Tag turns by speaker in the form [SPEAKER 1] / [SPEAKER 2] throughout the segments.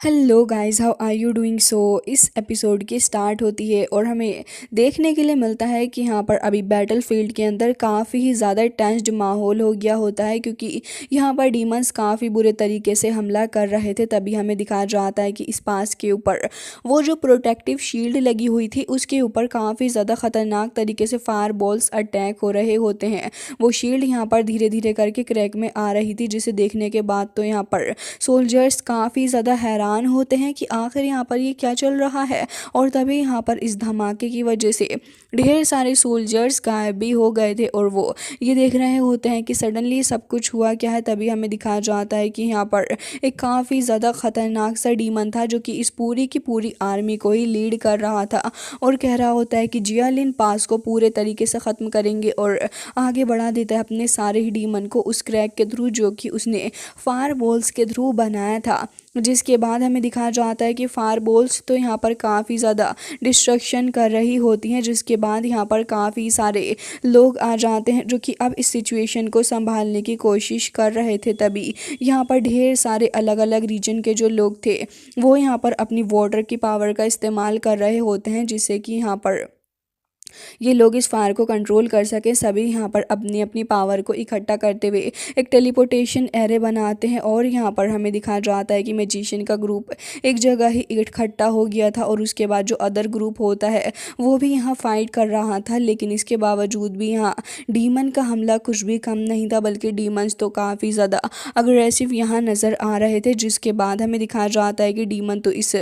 [SPEAKER 1] Hello guys, how are you doing. इस episode की start होती है और हमें देखने के लिए मिलता है कि यहाँ पर अभी बैटल फील्ड के अंदर काफ़ी ही ज़्यादा टेंस्ड माहौल हो गया होता है, क्योंकि यहाँ पर डीमंस काफ़ी बुरे तरीके से हमला कर रहे थे। तभी हमें दिखाया जाता है कि इस पास के ऊपर वो जो प्रोटेक्टिव शील्ड लगी हुई थी उसके ऊपर काफ़ी ज़्यादा ख़तरनाक तरीके से फायर बॉल्स अटैक हो रहे होते हैं। वो शील्ड यहाँ पर धीरे धीरे करके क्रैक में आ रही थी, जिसे देखने के बाद तो यहाँ पर सोल्जर्स काफ़ी ज़्यादा हैरान होते हैं कि आखिर यहाँ पर ये क्या चल रहा है। और तभी यहाँ पर इस धमाके की वजह से ढेर सारे सोल्जर्स गायब भी हो गए थे और वो ये देख रहे होते हैं कि सडनली सब कुछ हुआ क्या है। तभी हमें दिखाया जाता है कि यहाँ पर एक काफ़ी ज़्यादा ख़तरनाक सा डीमन था जो कि इस पूरी की पूरी आर्मी को ही लीड कर रहा था और कह रहा होता है कि जियालिन पास को पूरे तरीके से ख़त्म करेंगे और आगे बढ़ा देता है अपने सारे ही डीमन को उस क्रैक के थ्रू जो कि उसने फायर बॉल्स के थ्रू बनाया था। जिसके बाद हमें दिखाया जाता है कि फायर बॉल्स तो यहाँ पर काफ़ी ज़्यादा डिस्ट्रक्शन कर रही होती हैं, जिसके बाद यहाँ पर काफ़ी सारे लोग आ जाते हैं जो कि अब इस सिचुएशन को संभालने की कोशिश कर रहे थे। तभी यहाँ पर ढेर सारे अलग अलग रीजन के जो लोग थे वो यहाँ पर अपनी वाटर की पावर का इस्तेमाल कर रहे होते हैं, जिससे कि यहाँ पर ये लोग इस फायर को कंट्रोल कर सकें। सभी यहाँ पर अपनी अपनी पावर को इकट्ठा करते हुए एक टेलीपोर्टेशन एरे बनाते हैं और यहाँ पर हमें दिखाया जाता है कि मैजिशियन का ग्रुप एक जगह ही इकट्ठा हो गया था और उसके बाद जो अदर ग्रुप होता है वो भी यहाँ फाइट कर रहा था। लेकिन इसके बावजूद भी यहाँ डीमन का हमला कुछ भी कम नहीं था, बल्कि डीमंस तो काफ़ी ज़्यादा अग्रेसिव यहाँ नज़र आ रहे थे। जिसके बाद हमें दिखाया जाता है कि डीमन तो इस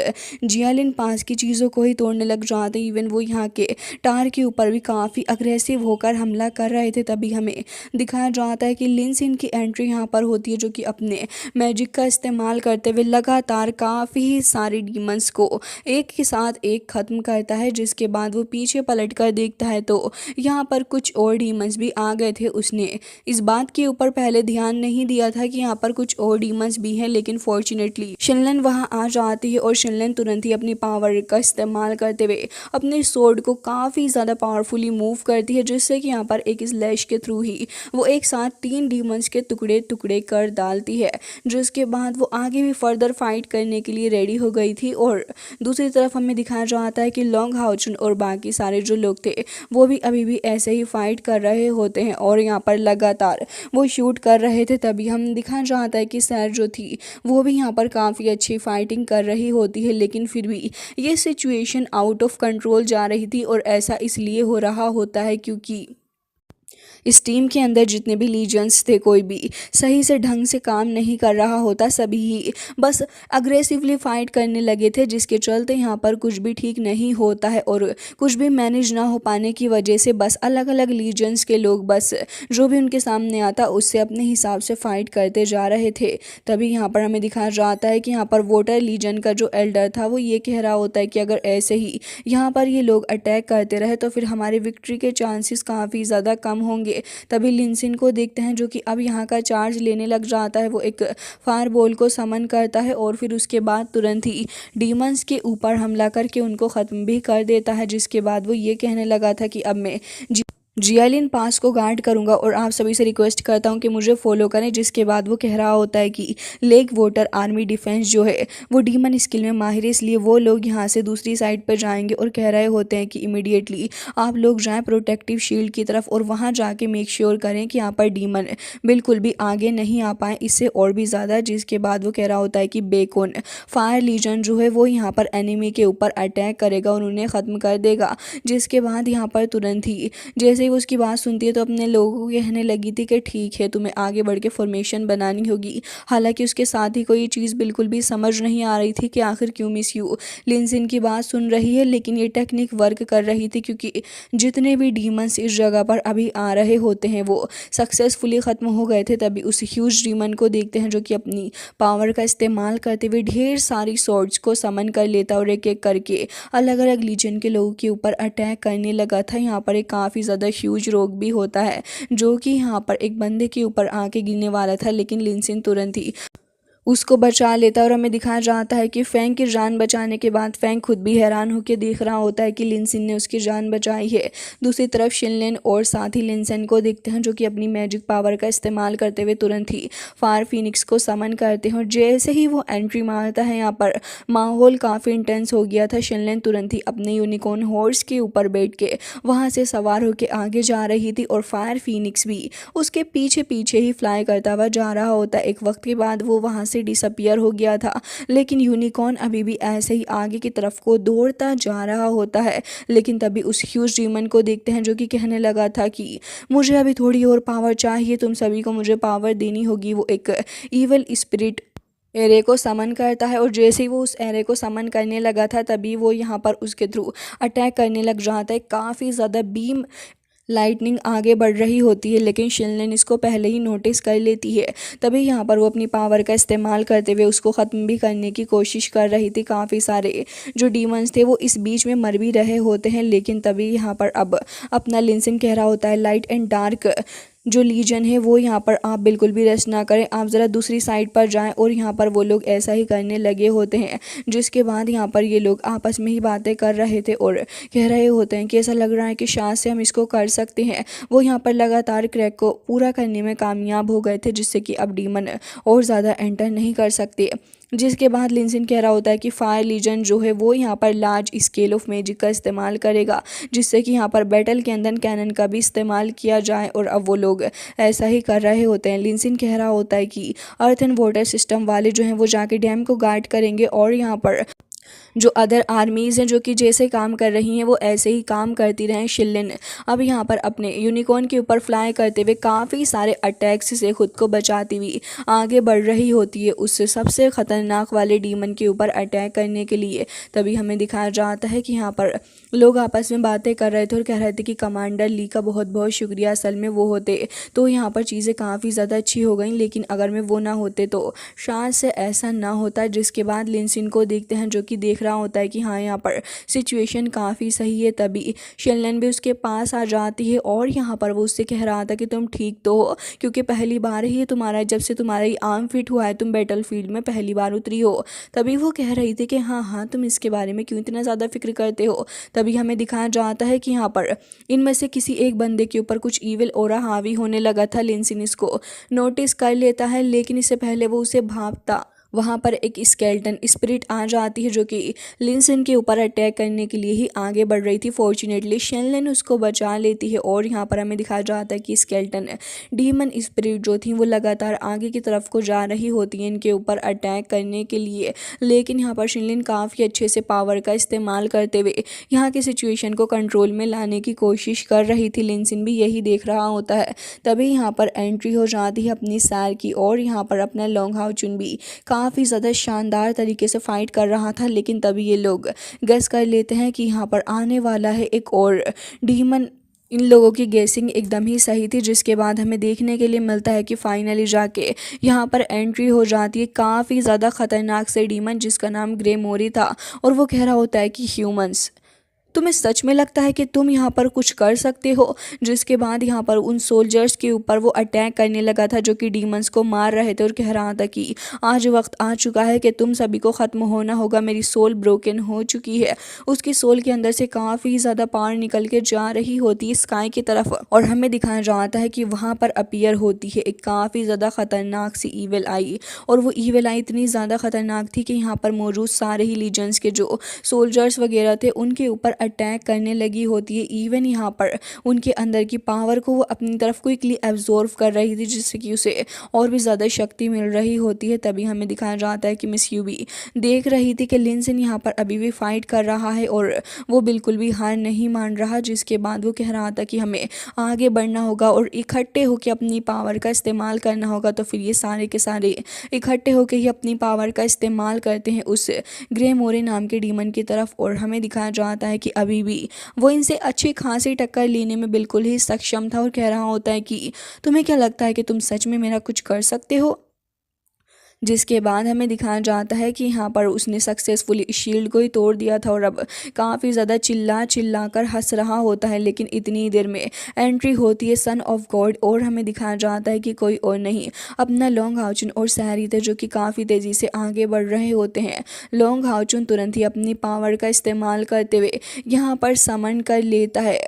[SPEAKER 1] जियालिन पास की चीज़ों को ही तोड़ने लग जाते हैं। इवन वो यहाँ के टार के ऊपर भी काफ़ी अग्रेसिव होकर हमला कर रहे थे। तभी हमें दिखाया जाता है कि लिन सिन की एंट्री यहाँ पर होती है, जो कि अपने मैजिक का इस्तेमाल करते हुए लगातार काफ़ी सारे डीमंस को एक के साथ एक ख़त्म करता है। जिसके बाद वो पीछे पलट कर देखता है तो यहाँ पर कुछ और डीमंस भी आ गए थे। उसने इस बात के ऊपर पहले ध्यान नहीं दिया था कि यहाँ पर कुछ और डीमंस भी हैं, लेकिन फॉर्चुनेटली शिनलन वहाँ आ जाती है और शिनलन तुरंत ही अपनी पावर का इस्तेमाल करते हुए अपने स्वॉर्ड को काफ़ी ज़्यादा पावरफुली मूव करती है, जिससे कि यहाँ पर एक स्लैश के थ्रू ही वो एक साथ 3 डीमंस के टुकड़े टुकड़े कर डालती है। जिसके बाद वो आगे भी फर्दर फाइट करने के लिए रेडी हो गई थी। और दूसरी तरफ हमें दिखाया जाता है कि लॉन्ग हाउचन और बाकी सारे जो लोग थे वो भी अभी भी ऐसे ही फाइट कर रहे होते हैं और यहाँ पर लगातार वो शूट कर रहे थे। तभी हम दिखाया जाता है कि सैर जो थी वो भी यहाँ पर काफ़ी अच्छी फाइटिंग कर रही होती है, लेकिन फिर भी ये सिचुएशन आउट ऑफ कंट्रोल जा रही थी। और ऐसा इसलिए हो रहा होता है क्योंकि इस टीम के अंदर जितने भी लीजेंड्स थे कोई भी सही से ढंग से काम नहीं कर रहा होता, सभी ही बस अग्रेसिवली फाइट करने लगे थे, जिसके चलते यहाँ पर कुछ भी ठीक नहीं होता है। और कुछ भी मैनेज ना हो पाने की वजह से बस अलग अलग लीजेंड्स के लोग बस जो भी उनके सामने आता उससे अपने हिसाब से फाइट करते जा रहे थे। तभी यहाँ पर हमें दिखाया जाता है कि यहाँ पर वोटर लीजन का जो एल्डर था वो ये कह रहा होता है कि अगर ऐसे ही यहाँ पर ये लोग अटैक करते रहे तो फिर हमारे विक्ट्री के चांसेस काफ़ी ज़्यादा कम होंगे। तभी लिनसिन को देखते हैं जो कि अब यहाँ का चार्ज लेने लग जाता है। वो एक फायर बॉल को समन करता है और फिर उसके बाद तुरंत ही डीमंस के ऊपर हमला करके उनको ख़त्म भी कर देता है। जिसके बाद वो ये कहने लगा था कि अब मैं जियालिन पास को गार्ड करूंगा और आप सभी से रिक्वेस्ट करता हूं कि मुझे फॉलो करें। जिसके बाद वो कह रहा होता है कि लेक वोटर आर्मी डिफेंस जो है वो डीमन स्किल में माहिर है, इसलिए वो लोग यहाँ से दूसरी साइड पर जाएंगे और कह रहे होते हैं कि इमीडिएटली आप लोग जाएं प्रोटेक्टिव शील्ड की तरफ और वहाँ जाके मेक श्योर करें कि यहाँ पर डीमन बिल्कुल भी आगे नहीं आ पाए, इससे और भी ज़्यादा। जिसके बाद वो कह रहा होता है कि बेकोन फायर लीजन जो है वो यहाँ पर एनिमी के ऊपर अटैक करेगा और उन्हें ख़त्म कर देगा। जिसके बाद यहाँ पर तुरंत ही जैसे ही वो उसकी बात सुनती है तो अपने लोगों को कहने लगी थी कि ठीक है, तुम्हें आगे बढ़ के फॉर्मेशन बनानी होगी। हालांकि उसके साथ ही को ये चीज़ बिल्कुल भी समझ नहीं आ रही थी कि आखिर क्यों मिस यू लिनसिन की बात सुन रही है, लेकिन ये टेक्निक वर्क कर रही थी क्योंकि जितने भी डीमंस इस जगह पर अभी आ रहे होते हैं वो सक्सेसफुली ख़त्म हो गए थे। तभी उस ह्यूज डीमन को देखते हैं जो कि अपनी पावर का इस्तेमाल करते हुए ढेर सारी स्वॉर्ड्स को समन कर लेता और एक एक करके अलग अलग लीजन के लोगों के ऊपर अटैक करने लगा था। यहाँ पर एक काफ़ी ज़्यादा ह्यूज रोग भी होता है जो कि यहाँ पर एक बंदे के ऊपर आके गिरने वाला था, लेकिन लिनसिन तुरंत ही उसको बचा लेता है और हमें दिखाया जाता है कि फैंग की जान बचाने के बाद फैंग खुद भी हैरान होकर देख रहा होता है कि लिनसिन ने उसकी जान बचाई है। दूसरी तरफ शिनलिन और साथ ही लिनसेन को देखते हैं जो कि अपनी मैजिक पावर का इस्तेमाल करते हुए तुरंत ही फायर फिनिक्स को समन करते हैं और जैसे ही वो एंट्री मारता है यहाँ पर माहौल काफ़ी इंटेंस हो गया था। शिनलिन तुरंत ही अपने यूनिकॉर्न हॉर्स के ऊपर बैठ के वहाँ से सवार होकर आगे जा रही थी और फायर फिनिक्स भी उसके पीछे पीछे ही फ्लाई करता हुआ जा रहा होता है। एक वक्त के बाद वो वहाँ से डिसअपियर हो गया था, लेकिन यूनिकॉर्न अभी भी ऐसे ही आगे की तरफ को दौड़ता जा रहा होता है। लेकिन तभी उस ह्यूज डीमन को देखते हैं जो कि कहने लगा था कि मुझे अभी थोड़ी और पावर चाहिए, तुम सभी को मुझे पावर देनी होगी। वो एक ईवल स्पिरिट एरे को समन करता है और जैसे ही वो उस एरे को समन करने लगा था तभी वो यहाँ पर उसके थ्रू अटैक करने लग जाता है। काफ़ी ज़्यादा बीम लाइटनिंग आगे बढ़ रही होती है, लेकिन शिनलिन इसको पहले ही नोटिस कर लेती है। तभी यहाँ पर वो अपनी पावर का इस्तेमाल करते हुए उसको ख़त्म भी करने की कोशिश कर रही थी। काफ़ी सारे जो डीमंस थे वो इस बीच में मर भी रहे होते हैं, लेकिन तभी यहाँ पर अब अपना लिनसिन कह रहा होता है लाइट एंड डार्क जो लीजन है वो यहाँ पर आप बिल्कुल भी रेस्ट ना करें, आप ज़रा दूसरी साइड पर जाएं। और यहाँ पर वो लोग ऐसा ही करने लगे होते हैं, जिसके बाद यहाँ पर ये लोग आपस में ही बातें कर रहे थे और कह रहे होते हैं कि ऐसा लग रहा है कि शायद से हम इसको कर सकते हैं। वो यहाँ पर लगातार क्रैक को पूरा करने में कामयाब हो गए थे, जिससे कि अब डीमन और ज़्यादा एंटर नहीं कर सकते। जिसके बाद लिनसिन कह रहा होता है कि फायर लीजन जो है वो यहाँ पर लार्ज स्केल ऑफ मैजिक का इस्तेमाल करेगा, जिससे कि यहाँ पर बैटल के अंदर कैनन का भी इस्तेमाल किया जाए। और अब वो लोग ऐसा ही कर रहे होते हैं। लिनसिन कह रहा होता है कि अर्थ एंड वाटर सिस्टम वाले जो हैं वो जाके डैम को गार्ड करेंगे और यहाँ पर जो अदर आर्मीज़ हैं जो कि जैसे काम कर रही हैं वो ऐसे ही काम करती रहें। शिनलिन अब यहाँ पर अपने यूनिकॉर्न के ऊपर फ्लाई करते हुए काफ़ी सारे अटैक्स से खुद को बचाती हुई आगे बढ़ रही होती है उससे सबसे ख़तरनाक वाले डीमन के ऊपर अटैक करने के लिए। तभी हमें दिखाया जाता है कि यहाँ पर लोग आपस में बातें कर रहे थे और कह रहे थे कि कमांडर ली का बहुत बहुत शुक्रिया, असल में वो होते तो यहाँ पर चीज़ें काफ़ी ज़्यादा अच्छी हो गई, लेकिन अगर में वो ना होते तो शायद से ऐसा ना होता। जिसके बाद लिनसिन को देखते हैं जो कि देख रहा होता है कि हाँ यहाँ पर सिचुएशन काफ़ी सही है। तभी शिनलिन भी उसके पास आ जाती है और यहाँ पर वो उससे कह रहा था कि तुम ठीक तो हो, क्योंकि पहली बार ही तुम्हारा जब से तुम्हारा ये आर्म फिट हुआ है तुम बैटल फील्ड में पहली बार उतरी हो। तभी वो कह रही थी कि हाँ हाँ तुम इसके बारे में क्यों इतना ज़्यादा फिक्र करते हो। तभी हमें दिखाया जाता है कि यहाँ पर इनमें से किसी एक बंदे के ऊपर कुछ ईविल ऑरा हावी होने लगा था। लिनसिन इसको नोटिस कर लेता है, लेकिन इससे पहले वो उसे भागता वहाँ पर एक स्केल्टन स्पिरिट आ जाती है जो कि लिनसिन के ऊपर अटैक करने के लिए ही आगे बढ़ रही थी। फॉर्चुनेटली शिनलिन उसको बचा लेती है और यहाँ पर हमें दिखाया जाता है कि स्केल्टन डीमन स्पिरिट जो थी वो लगातार आगे की तरफ को जा रही होती हैं इनके ऊपर अटैक करने के लिए। लेकिन यहाँ पर शिनलिन काफ़ी अच्छे से पावर का इस्तेमाल करते हुए यहाँ की सिचुएशन को कंट्रोल में लाने की कोशिश कर रही थी। लिनसिन भी यही देख रहा होता है। तभी यहाँ पर एंट्री हो जाती है अपनी सैर की और यहाँ पर अपना लॉन्ग हाउचुन भी काफ़ी ज़्यादा शानदार तरीके से फाइट कर रहा था। लेकिन तभी ये लोग गेस कर लेते हैं कि यहाँ पर आने वाला है एक और डीमन। इन लोगों की गेसिंग एकदम ही सही थी, जिसके बाद हमें देखने के लिए मिलता है कि फाइनली जाके यहाँ पर एंट्री हो जाती है काफ़ी ज़्यादा ख़तरनाक से डीमन जिसका नाम ग्रे मोरी था। और वो कह रहा होता है कि ह्यूमंस तुम्हें सच में लगता है कि तुम यहाँ पर कुछ कर सकते हो। जिसके बाद यहाँ पर उन सोल्जर्स के ऊपर वो अटैक करने लगा था जो कि डीमंस को मार रहे थे और कह रहा था कि आज वक्त आ चुका है कि तुम सभी को ख़त्म होना होगा, मेरी सोल ब्रोकन हो चुकी है। उसकी सोल के अंदर से काफ़ी ज़्यादा पावर निकल के जा रही होती है स्काई की तरफ और हमें दिखाया जाता है कि वहाँ पर अपीयर होती है एक काफ़ी ज़्यादा ख़तरनाक सी ईविल आई। और वो ईविल आई इतनी ज़्यादा ख़तरनाक थी कि यहाँ पर मौजूद सारे ही लीजेंड्स के जो सोल्जर्स वगैरह थे उनके ऊपर अटैक करने लगी होती है। इवन यहाँ पर उनके अंदर की पावर को वो अपनी तरफ क्विकली एब्जॉर्व कर रही थी, जिससे कि उसे और भी ज़्यादा शक्ति मिल रही होती है। तभी हमें दिखाया जाता है कि मिस यू भी देख रही थी कि लिनसिन यहाँ पर अभी भी फाइट कर रहा है और वो बिल्कुल भी हार नहीं मान रहा। जिसके बाद वो कह रहा था कि हमें आगे बढ़ना होगा और इकट्ठे होकर अपनी पावर का इस्तेमाल करना होगा। तो फिर ये सारे के सारे इकट्ठे होकर ही अपनी पावर का इस्तेमाल करते हैं उस ग्रे मोरे नाम के डीमन की तरफ। और हमें दिखाया जाता है कि अभी भी वो इनसे अच्छी खासी टक्कर लेने में बिल्कुल ही सक्षम था और कह रहा होता है कि तुम्हें क्या लगता है कि तुम सच में मेरा कुछ कर सकते हो। जिसके बाद हमें दिखाया जाता है कि यहाँ पर उसने सक्सेसफुली शील्ड को ही तोड़ दिया था और अब काफ़ी ज़्यादा चिल्ला चिल्ला कर हंस रहा होता है। लेकिन इतनी देर में एंट्री होती है सन ऑफ गॉड और हमें दिखाया जाता है कि कोई और नहीं अपना लॉन्ग हाउचुन और सैरी थे, जो कि काफ़ी तेज़ी से आगे बढ़ रहे होते हैं। लॉन्ग हाउचुन तुरंत ही अपनी पावर का इस्तेमाल करते हुए यहाँ पर समन कर लेता है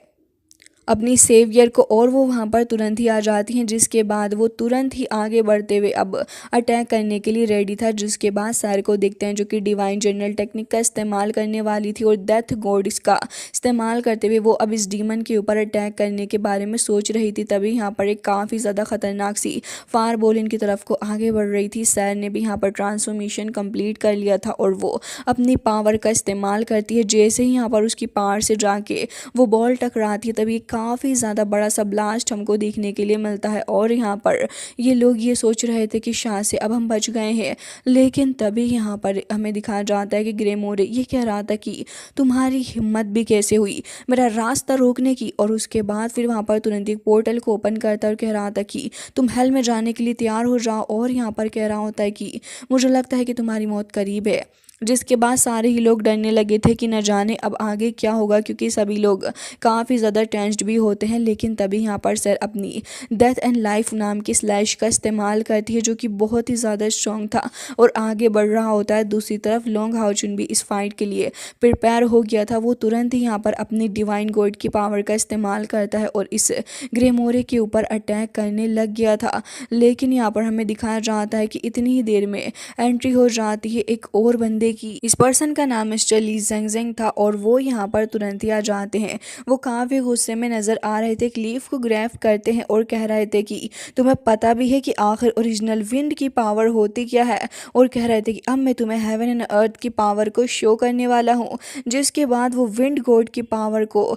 [SPEAKER 1] अपनी सेवियर को और वो वहाँ पर तुरंत ही आ जाती हैं। जिसके बाद वो तुरंत ही आगे बढ़ते हुए अब अटैक करने के लिए रेडी था। जिसके बाद सैर को देखते हैं जो कि डिवाइन जनरल टेक्निक का इस्तेमाल करने वाली थी और डेथ गॉड इसका इस्तेमाल करते हुए वो अब इस डीमन के ऊपर अटैक करने के बारे में सोच रही थी। तभी यहाँ पर एक काफ़ी ज़्यादा खतरनाक सी फायर बॉल इनकी तरफ को आगे बढ़ रही थी। सैर ने भी यहाँ पर ट्रांसफॉर्मेशन कंप्लीट कर लिया था और वो अपनी पावर का इस्तेमाल करती है। जैसे ही यहाँ पर उसकी पावर से जाके वो बॉल टकराती है तभी काफ़ी ज़्यादा बड़ा सा ब्लास्ट हमको देखने के लिए मिलता है और यहाँ पर ये लोग ये सोच रहे थे कि शायद से अब हम बच गए हैं। लेकिन तभी यहाँ पर हमें दिखाया जाता है कि ग्रेमोरे ये कह रहा था कि तुम्हारी हिम्मत भी कैसे हुई मेरा रास्ता रोकने की। और उसके बाद फिर वहाँ पर तुरंत एक पोर्टल को ओपन करता और कह रहा था कि तुम हेल में जाने के लिए तैयार हो जाओ। और यहाँ पर कह रहा होता है कि मुझे लगता है कि तुम्हारी मौत करीब है। जिसके बाद सारे ही लोग डरने लगे थे कि न जाने अब आगे क्या होगा, क्योंकि सभी लोग काफ़ी ज़्यादा टेंस्ड भी होते हैं। लेकिन तभी यहाँ पर सर अपनी डेथ एंड लाइफ नाम की स्लैश का इस्तेमाल करती है, जो कि बहुत ही ज़्यादा स्ट्रॉन्ग था और आगे बढ़ रहा होता है। दूसरी तरफ लॉन्ग हाउचुन भी इस फाइट के लिए प्रिपेयर हो गया था। वो तुरंत ही यहाँ पर अपनी डिवाइन गॉड की पावर का इस्तेमाल करता है और इस ग्रेमोरे के ऊपर अटैक करने लग गया था। लेकिन यहाँ पर हमें दिखाया जाता है कि इतनी ही देर में एंट्री हो जाती है एक और बंदे की। इस पर्सन का नाम मिस्टर ली जेंगजेंग था और वो यहाँ पर तुरंत ही आ जाते हैं। वो काफ़ी गुस्से में नज़र आ रहे थे। क्लीफ को ग्रैब करते हैं और कह रहे थे कि तुम्हें पता भी है कि आखिर ओरिजिनल विंड की पावर होती क्या है। और कह रहे थे कि अब मैं तुम्हें हेवन एंड अर्थ की पावर को शो करने वाला हूँ। जिसके बाद वो विंड गॉड की पावर को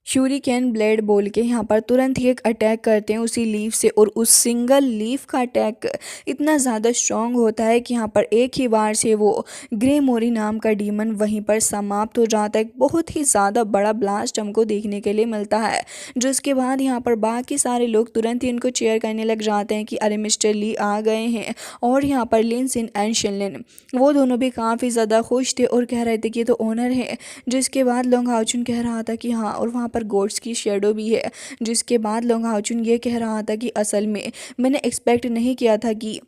[SPEAKER 1] शूरिकेन ब्लेड बोल के यहाँ पर तुरंत ही एक अटैक करते हैं उसी लीफ से। और उस सिंगल लीफ का अटैक इतना ज़्यादा स्ट्रॉन्ग होता है कि यहाँ पर एक ही बार से वो ग्रेमोरी नाम का डीमन वहीं पर समाप्त हो जाता है। बहुत ही ज़्यादा बड़ा ब्लास्ट हमको देखने के लिए मिलता है। जिसके बाद यहाँ पर बाकी सारे लोग तुरंत ही इनको चेयर करने लग जाते हैं कि अरे मिस्टर ली आ गए हैं। और यहाँ पर लिन सिन एंड शिनलिन वो दोनों भी काफ़ी ज़्यादा खुश थे और कह रहे थे कि ये तो ओनर है। जिसके बाद लॉन्ग हाउचुन कह रहा था कि हाँ, और वहाँ पर गोड्स की शेडो भी है। जिसके बाद लॉन्ग हाउचुन ये कह रहा था कि असल में मैंने एक्सपेक्ट नहीं किया था कि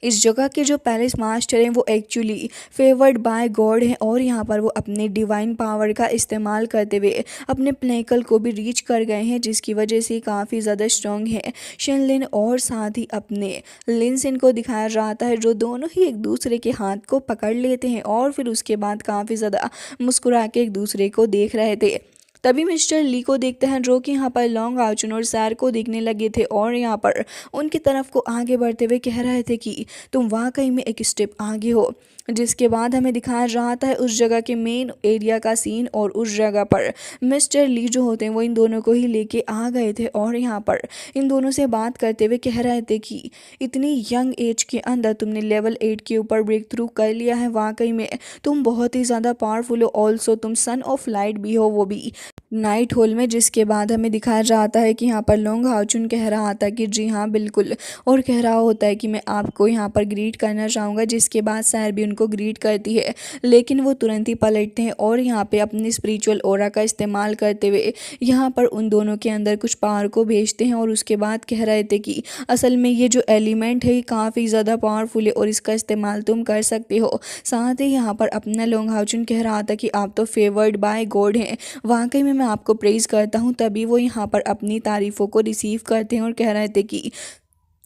[SPEAKER 1] इस जगह के जो पैलेस मास्टर हैं वो एक्चुअली फेवर्ड बाय गॉड हैं। और यहाँ पर वो अपने डिवाइन पावर का इस्तेमाल करते हुए अपने प्लेकल को भी रीच कर गए हैं, जिसकी वजह से काफ़ी ज़्यादा स्ट्रॉन्ग है शिनलिन। और साथ ही अपने लिनसिन को दिखाया जाता है, जो दोनों ही एक दूसरे के हाथ को पकड़ लेते हैं और फिर उसके बाद काफ़ी ज़्यादा मुस्कुरा के एक दूसरे को देख रहे थे। तभी मिस्टर ली को देखते हैं, जो कि यहाँ पर लॉन्ग हाउचुन और सैर को देखने लगे थे और यहाँ पर उनकी तरफ को आगे बढ़ते हुए कह रहे थे कि तुम वाकई में एक स्टेप आगे हो। जिसके बाद हमें दिखाया जाता है उस जगह के मेन एरिया का सीन और उस जगह पर मिस्टर ली जो होते हैं वो इन दोनों को ही लेके आ गए थे और यहाँ पर इन दोनों से बात करते हुए कह रहे थे कि इतनी यंग एज के अंदर तुमने लेवल 8 के ऊपर ब्रेक थ्रू कर लिया है। वाकई में तुम बहुत ही ज़्यादा पावरफुल हो। ऑल्सो तुम सन ऑफ लाइट भी हो, वो भी नाइट होल में। जिसके बाद हमें दिखाया जाता है कि यहाँ पर लॉन्ग हाउचुन कह रहा था कि जी हाँ बिल्कुल, और कह रहा होता है कि मैं आपको यहाँ पर ग्रीट करना चाहूँगा। जिसके बाद सैर भी उनको ग्रीट करती है, लेकिन वो तुरंत ही पलटते हैं और यहाँ पे अपनी स्पिरिचुअल ऑरा का इस्तेमाल करते हुए यहाँ पर उन दोनों के अंदर कुछ पावर को भेजते हैं। और उसके बाद कह रहे थे कि असल में ये जो एलिमेंट है ये काफ़ी ज़्यादा पावरफुल है और इसका इस्तेमाल तुम कर सकते हो। साथ ही यहाँ पर अपना लॉन्ग हाउचुन कह रहा था कि आप तो फेवर्ड बाय गॉड हैं, वाकई में मैं आपको प्रेज़ करता हूँ। तभी वो यहाँ पर अपनी तारीफ़ों को रिसीव करते हैं और कह रहे थे कि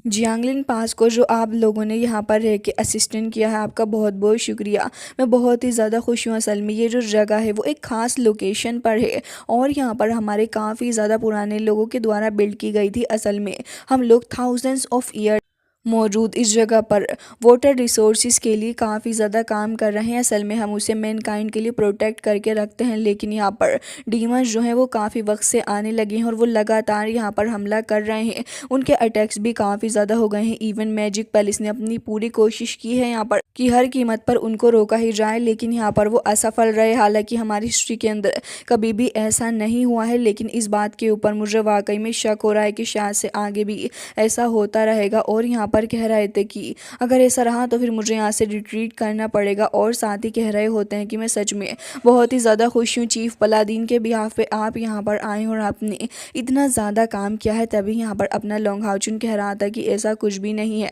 [SPEAKER 1] जियांगलिन पास को जो आप लोगों ने यहाँ पर रह के असिस्टेंट किया है, आपका बहुत बहुत शुक्रिया। मैं बहुत ही ज़्यादा खुश हूँ। असल में ये जो जगह है वो एक ख़ास लोकेशन पर है और यहाँ पर हमारे काफ़ी ज़्यादा पुराने लोगों के द्वारा बिल्ड की गई थी। असल में हम लोग थाउजेंड्स ऑफ ईयर मौजूद इस जगह पर वाटर रिसोर्सेज के लिए काफ़ी ज़्यादा काम कर रहे हैं। असल में हम उसे मैनकाइंड के लिए प्रोटेक्ट करके रखते हैं, लेकिन यहाँ पर डीमंस जो हैं वो काफ़ी वक्त से आने लगे हैं और वो लगातार यहाँ पर हमला कर रहे हैं। उनके अटैक्स भी काफ़ी ज़्यादा हो गए हैं। इवन मैजिक पैलेस ने अपनी पूरी कोशिश की है यहाँ पर कि हर कीमत पर उनको रोका ही जाए, लेकिन यहाँ पर वो असफल रहे। हालांकि हमारी हिस्ट्री के अंदर कभी भी ऐसा नहीं हुआ है, लेकिन इस बात के ऊपर मुझे वाकई में शक हो रहा है कि शायद से आगे भी ऐसा होता रहेगा। और यहाँ पर कह रहे थे कि अगर ऐसा रहा तो फिर मुझे यहाँ से रिट्रीट करना पड़ेगा, और साथ ही कह रहे होते हैं कि मैं सच में बहुत ही ज़्यादा खुश हूँ चीफ पलादीन के बिहाफ पे आप यहाँ पर आए और आपने इतना ज़्यादा काम किया है। तभी यहाँ पर अपना लोंग हाउचुन कह रहा था कि ऐसा कुछ भी नहीं है,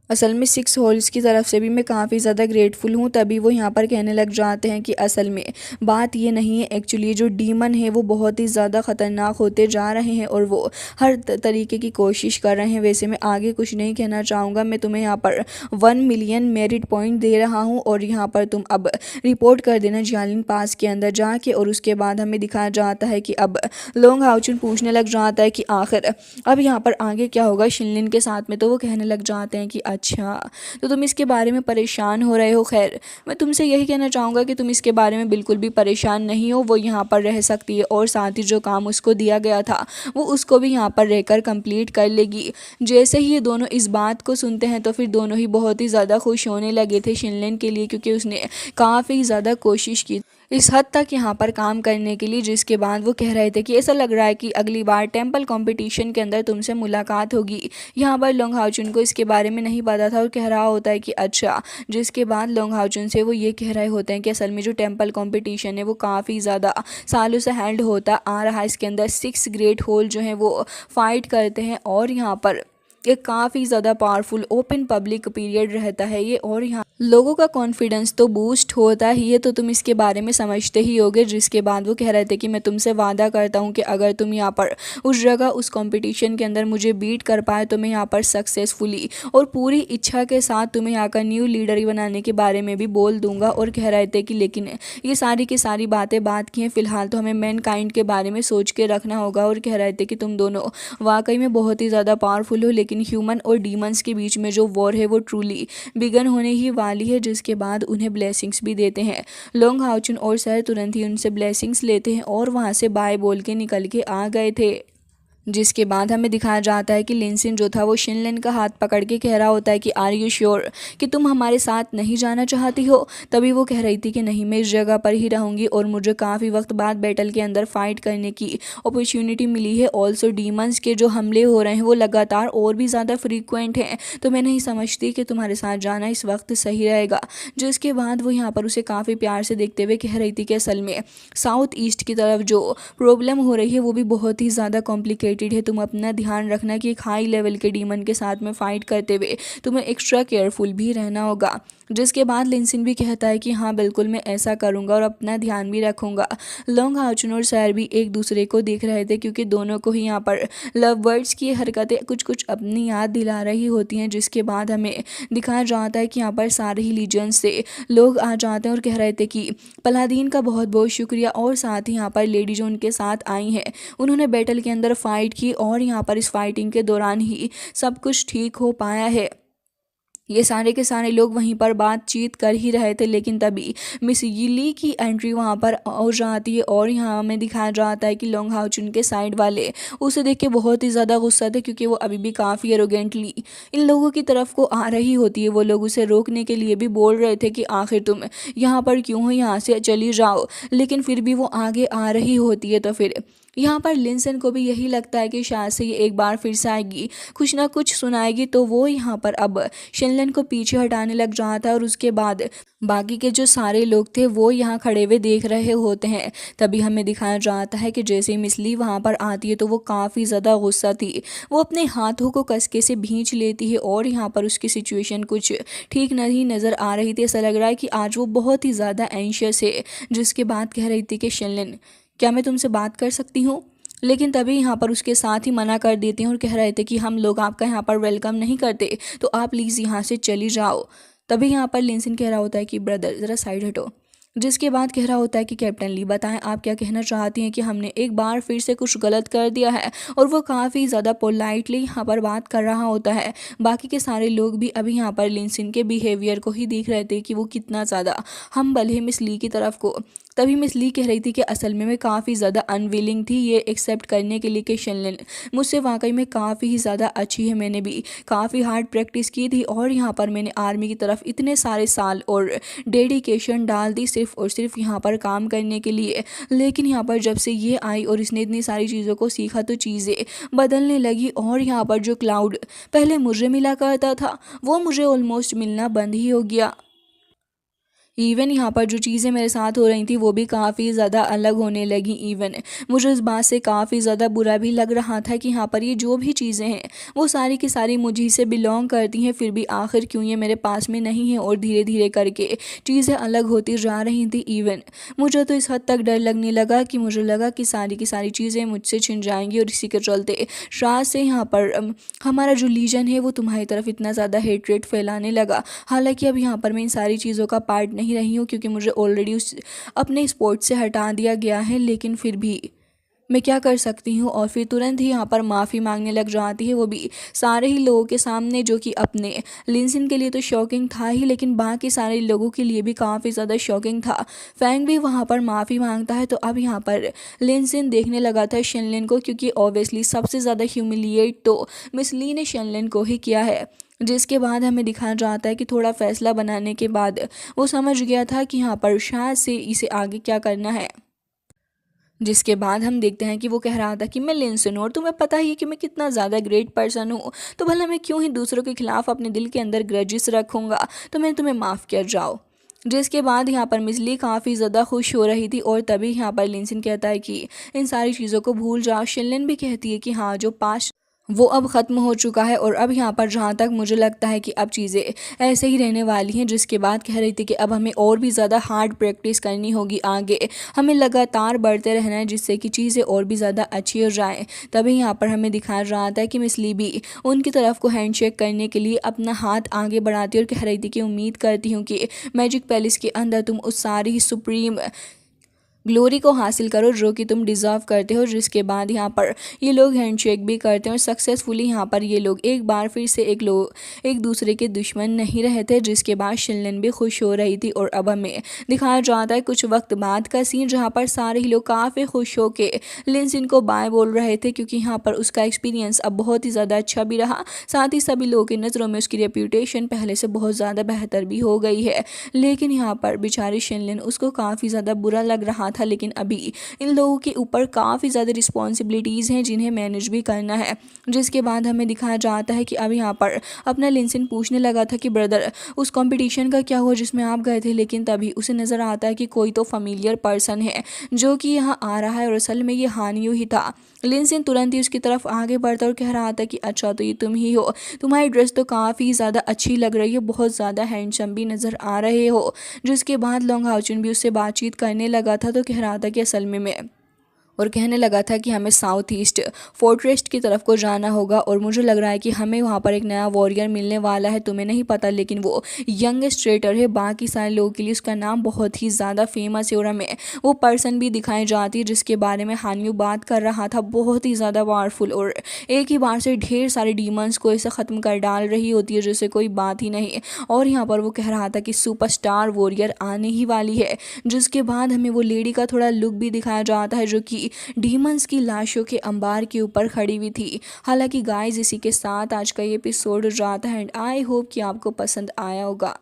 [SPEAKER 1] असल में सिक्स होल्स की तरफ से भी मैं काफ़ी ज़्यादा ग्रेटफुल हूँ। तभी वो यहाँ पर कहने लग जाते हैं कि असल में बात ये नहीं है, एक्चुअली जो डीमन है वो बहुत ही ज़्यादा ख़तरनाक होते जा रहे हैं और वो हर तरीके की कोशिश कर रहे हैं। वैसे मैं आगे कुछ नहीं कहना चाहूँगा, मैं तुम्हें यहाँ पर 1 मिलियन मेरिट पॉइंट दे रहा हूँ और यहाँ पर तुम अब रिपोर्ट कर देना जियालिन पास के अंदर जाके। और उसके बाद हमें दिखाया जाता है कि अब लोंग हाउचुन पूछने लग जाता है कि आखिर अब यहाँ पर आगे क्या होगा शिनलिन के साथ में। तो वो कहने लग जाते हैं कि अच्छा, तो तुम इसके बारे में परेशान हो रहे हो। खैर, मैं तुमसे यही कहना चाहूँगा कि तुम इसके बारे में बिल्कुल भी परेशान नहीं हो, वो यहाँ पर रह सकती है और साथ ही जो काम उसको दिया गया था वो उसको भी यहाँ पर रहकर कंप्लीट कर लेगी। जैसे ही ये दोनों इस बात को सुनते हैं तो फिर दोनों ही बहुत ही ज़्यादा खुश होने लगे थे शिनलिन के लिए, क्योंकि उसने काफ़ी ज़्यादा कोशिश की इस हद तक यहाँ पर काम करने के लिए। जिसके बाद वो कह रहे थे कि ऐसा लग रहा है कि अगली बार टेंपल कंपटीशन के अंदर तुमसे मुलाकात होगी। यहाँ पर लोंग हाउचुन को इसके बारे में नहीं पता था और कह रहा होता है कि अच्छा। जिसके बाद लोंग हाउचुन से वो ये कह रहे होते हैं कि असल में जो टेंपल कंपटीशन है वो काफ़ी ज़्यादा सालों से हैंड होता आ रहा है। इसके अंदर 6 ग्रेट होल जो हैं वो फाइट करते हैं और यहाँ पर ये काफ़ी ज़्यादा पावरफुल ओपन पब्लिक पीरियड रहता है ये, और यहाँ लोगों का कॉन्फिडेंस तो बूस्ट होता ही है, तो तुम इसके बारे में समझते ही होगे। जिसके बाद वो कह रहे थे कि मैं तुमसे वादा करता हूँ कि अगर तुम यहाँ पर उस जगह उस कंपटीशन के अंदर मुझे बीट कर पाए तो मैं यहाँ पर सक्सेसफुली और पूरी इच्छा के साथ तुम्हें यहाँ का न्यू लीडर बनाने के बारे में भी बोल दूंगा। और कह रहे थे कि लेकिन ये सारी की सारी बातें बात की हैं, फिलहाल तो हमें मैन काइंड के बारे में सोच के रखना होगा। और कह रहे थे कि तुम दोनों वाकई में बहुत ही ज़्यादा पावरफुल हो, लेकिन ह्यूमन और डीमंस के बीच में जो वॉर है वो ट्रूली बिगन होने ही वाली है। जिसके बाद उन्हें ब्लेसिंग्स भी देते हैं। लोंग हाउचुन और सर तुरंत ही उनसे ब्लेसिंग्स लेते हैं और वहाँ से बाय बोल के निकल के आ गए थे। जिसके बाद हमें दिखाया जाता है कि लिनसिन जो था वो शिनलिन का हाथ पकड़ के कह रहा होता है कि आर यू श्योर कि तुम हमारे साथ नहीं जाना चाहती हो। तभी वो कह रही थी कि नहीं, मैं इस जगह पर ही रहूँगी और मुझे काफ़ी वक्त बाद बैटल के अंदर फाइट करने की अपॉर्चुनिटी मिली है। ऑल्सो डीमंस के जो हमले हो रहे हैं वो लगातार और भी ज़्यादा फ्रीक्वेंट हैं, तो मैं नहीं समझती कि तुम्हारे साथ जाना इस वक्त सही रहेगा। जिसके बाद वो यहाँ पर उसे काफ़ी प्यार से देखते हुए कह रही थी कि असल में साउथ ईस्ट की तरफ जो प्रॉब्लम हो रही है वो भी बहुत ही ज़्यादा कॉम्प्लिकेटेड है। तुम अपना ध्यान रखना कि एक हाई लेवल के डीमन के साथ में फाइट करते हुए तुम्हें एक्स्ट्रा केयरफुल भी रहना होगा। जिसके बाद लिनसिन भी कहता है कि हाँ बिल्कुल मैं ऐसा करूँगा और अपना ध्यान भी रखूँगा। लोंग हाउचुन और सैर भी एक दूसरे को देख रहे थे, क्योंकि दोनों को ही यहाँ पर लव बर्ड्स की हरकतें कुछ कुछ अपनी याद दिला रही होती हैं। जिसके बाद हमें दिखाया जाता है कि यहाँ पर सारे ही लीजन्स से लोग आ जाते हैं और कह रहे थे कि पलादीन का बहुत बहुत शुक्रिया। और साथ ही यहाँ पर लेडी जो उनके साथ आई हैं उन्होंने बैटल के अंदर फाइट की और यहाँ पर इस फाइटिंग के दौरान ही सब कुछ ठीक हो पाया है। ये सारे के सारे लोग वहीं पर बातचीत कर ही रहे थे, लेकिन तभी मिस यिली की एंट्री वहाँ पर हो जाती है और यहाँ हमें दिखाया जाता है कि लोंग हाउचुन के साइड वाले उसे देख के बहुत ही ज़्यादा गुस्सा थे, क्योंकि वो अभी भी काफ़ी एरोगेंटली इन लोगों की तरफ को आ रही होती है। वो लोग उसे रोकने के लिए भी बोल रहे थे कि आखिर तुम यहाँ पर क्यों हो, यहाँ से चली जाओ, लेकिन फिर भी वो आगे आ रही होती है। तो फिर यहाँ पर लिनसन को भी यही लगता है कि शायद से ये एक बार फिर से आएगी, कुछ ना कुछ सुनाएगी, तो वो यहाँ पर अब शिनलन को पीछे हटाने लग जाता है। और उसके बाद बाकी के जो सारे लोग थे वो यहाँ खड़े हुए देख रहे होते हैं। तभी हमें दिखाया जाता है कि जैसे ही मिस ली वहाँ पर आती है तो वो काफ़ी ज़्यादा गुस्सा थी, वो अपने हाथों को कसके से भींच लेती है और यहाँ पर उसकी सिचुएशन कुछ ठीक नहीं नज़र आ रही थी। ऐसा लग रहा है कि आज वो बहुत ही ज़्यादा एंशियस है। जिसके बाद कह रही थी कि शिनलन क्या मैं तुमसे बात कर सकती हूँ, लेकिन तभी यहाँ पर उसके साथ ही मना कर देते हैं और कह रहे थे कि हम लोग आपका यहाँ पर वेलकम नहीं करते, तो आप प्लीज़ यहाँ से चली जाओ। तभी यहाँ पर लिनसिन कह रहा होता है कि ब्रदर ज़रा साइड हटो। जिसके बाद कह रहा होता है कि कैप्टन ली बताएं आप क्या कहना चाहती हैं कि हमने एक बार फिर से कुछ गलत कर दिया है। और वो काफ़ी ज़्यादा पोलाइटली यहाँ पर बात कर रहा होता है। बाकी के सारे लोग भी अभी यहाँ पर लिनसिन के बिहेवियर को ही देख रहे थे कि वो कितना ज़्यादा हम्बल है मिस ली की तरफ को। तभी मिस ली कह रही थी कि असल में मैं काफ़ी ज़्यादा अनविलिंग थी ये एक्सेप्ट करने के लिए कि शेनलिन मुझसे वाकई में काफ़ी ही ज़्यादा अच्छी है। मैंने भी काफ़ी हार्ड प्रैक्टिस की थी और यहाँ पर मैंने आर्मी की तरफ इतने सारे साल और डेडिकेशन डाल दी सिर्फ और सिर्फ यहाँ पर काम करने के लिए। लेकिन यहाँ पर जब से ये आई और इसने इतनी सारी चीज़ों को सीखा तो चीज़ें बदलने लगी और यहाँ पर जो क्लाउड पहले मुझे मिला करता था वो मुझे ऑलमोस्ट मिलना बंद ही हो गया। इवन यहाँ पर जो चीज़ें मेरे साथ हो रही थी वो भी काफ़ी ज़्यादा अलग होने लगी। इवन मुझे इस बात से काफ़ी ज़्यादा बुरा भी लग रहा था कि यहाँ पर ये जो भी चीज़ें हैं वो सारी की सारी मुझी से बिलोंग करती हैं, फिर भी आखिर क्यों ये मेरे पास में नहीं है और धीरे धीरे करके चीज़ें अलग होती जा रही थी। इवन मुझे तो इस हद तक डर लगने लगा कि मुझे लगा कि सारी की सारी चीज़ें मुझसे छिन जाएंगी और इसी के चलते शायद से यहाँ पर हमारा जो लीजन है वो तुम्हारी तरफ इतना ज़्यादा हेट्रेट फैलाने लगा। हालांकि अब यहाँ पर मैं इन सारी चीज़ों का पार्ट नहीं रही हूँ क्योंकि मुझे ऑलरेडी उस अपने स्पोर्ट से हटा दिया गया है, लेकिन फिर भी मैं क्या कर सकती हूँ। और फिर तुरंत ही यहाँ पर माफ़ी मांगने लग जाती है, वो भी सारे ही लोगों के सामने, जो कि अपने लिनसिन के लिए तो शॉकिंग था ही लेकिन बाकी सारे लोगों के लिए भी काफ़ी ज़्यादा शॉकिंग था। फैंग भी वहाँ पर माफ़ी मांगता है तो अब यहाँ पर लिनसिन देखने लगा था शेनलिन को, क्योंकि ऑब्वियसली सबसे ज़्यादा ह्यूमिलिएट तो मिस ली ने शेनलिन को ही किया है। जिसके बाद हमें दिखाया जाता है कि थोड़ा फैसला बनाने के बाद वो समझ गया था कि यहाँ पर शायद से इसे आगे क्या करना है। जिसके बाद हम देखते हैं कि वो कह रहा था कि मैं लिनसिन हूँ और तुम्हें पता ही है कि मैं कितना ज़्यादा ग्रेट पर्सन हूँ, तो भला मैं क्यों ही दूसरों के खिलाफ अपने दिल के अंदर ग्रजेस रखूँगा, तो मैं तुम्हें माफ़ कर जाओ। जिसके बाद यहाँ पर मिस ली काफ़ी ज़्यादा खुश हो रही थी और तभी यहाँ पर लिनसिन कहता है कि इन सारी चीज़ों को भूल जाओ। शिनलिन भी कहती है कि हाँ, जो पास्ट वो अब ख़त्म हो चुका है और अब यहाँ पर जहाँ तक मुझे लगता है कि अब चीज़ें ऐसे ही रहने वाली हैं। जिसके बाद कह रही थी कि अब हमें और भी ज़्यादा हार्ड प्रैक्टिस करनी होगी, आगे हमें लगातार बढ़ते रहना है जिससे कि चीज़ें और भी ज़्यादा अच्छी हो जाएँ। तभी यहाँ पर हमें दिखाया रहा था कि मिस ली भी उनकी तरफ को हैंडशेक करने के लिए अपना हाथ आगे बढ़ाती और कह रही थी कि उम्मीद करती हूँ कि मैजिक पैलेस के अंदर तुम उस सारी सुप्रीम ग्लोरी को हासिल करो जो कि तुम डिज़र्व करते हो। जिसके बाद यहाँ पर ये लोग हैंडशेक भी करते हैं और सक्सेसफुली यहाँ पर ये लोग एक बार फिर से एक दूसरे के दुश्मन नहीं रहे थे। जिसके बाद शिनलिन भी खुश हो रही थी और अब हमें दिखाया जाता है कुछ वक्त बाद का सीन, जहाँ पर सारे ही लोग काफ़ी खुश होके लिनसिन को बाय बोल रहे थे, क्योंकि यहाँ पर उसका एक्सपीरियंस अब बहुत ही ज़्यादा अच्छा भी रहा, साथ ही सभी लोगों की नज़रों में उसकी रेप्यूटेशन पहले से बहुत ज़्यादा बेहतर भी हो गई है। लेकिन यहाँ पर बेचारी शिनलिन, उसको काफ़ी ज़्यादा बुरा लग रहा था, लेकिन अभी इन लोगों के ऊपर काफ़ी ज़्यादा रिस्पॉन्सिबिलिटीज़ हैं जिन्हें मैनेज भी करना है। जिसके बाद हमें दिखाया जाता है कि अब यहाँ पर अपना लिनसिन पूछने लगा था कि ब्रदर, उस कंपटीशन का क्या हुआ जिसमें आप गए थे। लेकिन तभी उसे नज़र आता है कि कोई तो फैमिलियर पर्सन है जो कि यहाँ आ रहा है और असल में ये हानियो ही था। लिनसिन तुरंत ही उसकी तरफ आगे बढ़ता और कह रहा था कि अच्छा, तो ये तुम ही हो, तुम्हारी ड्रेस तो काफ़ी ज़्यादा अच्छी लग रही है, बहुत ज़्यादा हैंडसम भी नज़र आ रहे हो। जिसके बाद लोंग हाउचुन भी उससे बातचीत करने लगा था तो कह रहा था कि असल में मैं और कहने लगा था कि हमें साउथ ईस्ट फोर्ट्रेस्ट की तरफ को जाना होगा और मुझे लग रहा है कि हमें वहाँ पर एक नया वॉरियर मिलने वाला है। तुम्हें नहीं पता, लेकिन वो यंगेस्ट ट्रेटर है, बाकी सारे लोगों के लिए उसका नाम बहुत ही ज़्यादा फेमस है और हमें वो पर्सन भी दिखाई जाती है जिसके बारे में हानियो बात कर रहा था, बहुत ही ज़्यादा पावरफुल और एक ही बार से ढेर सारे डीमंस को ऐसे ख़त्म कर डाल रही होती है जैसे कोई बात ही नहीं। और यहाँ पर वो कह रहा था कि सुपरस्टार वॉरियर आने ही वाली है। जिसके बाद हमें वो लेडी का थोड़ा लुक भी दिखाया जाता है जो कि डीमंस की लाशों के अंबार के ऊपर खड़ी हुई थी। हालांकि गाइस, इसी के साथ आज का ये एपिसोड हो जाता है एंड आई होप कि आपको पसंद आया होगा।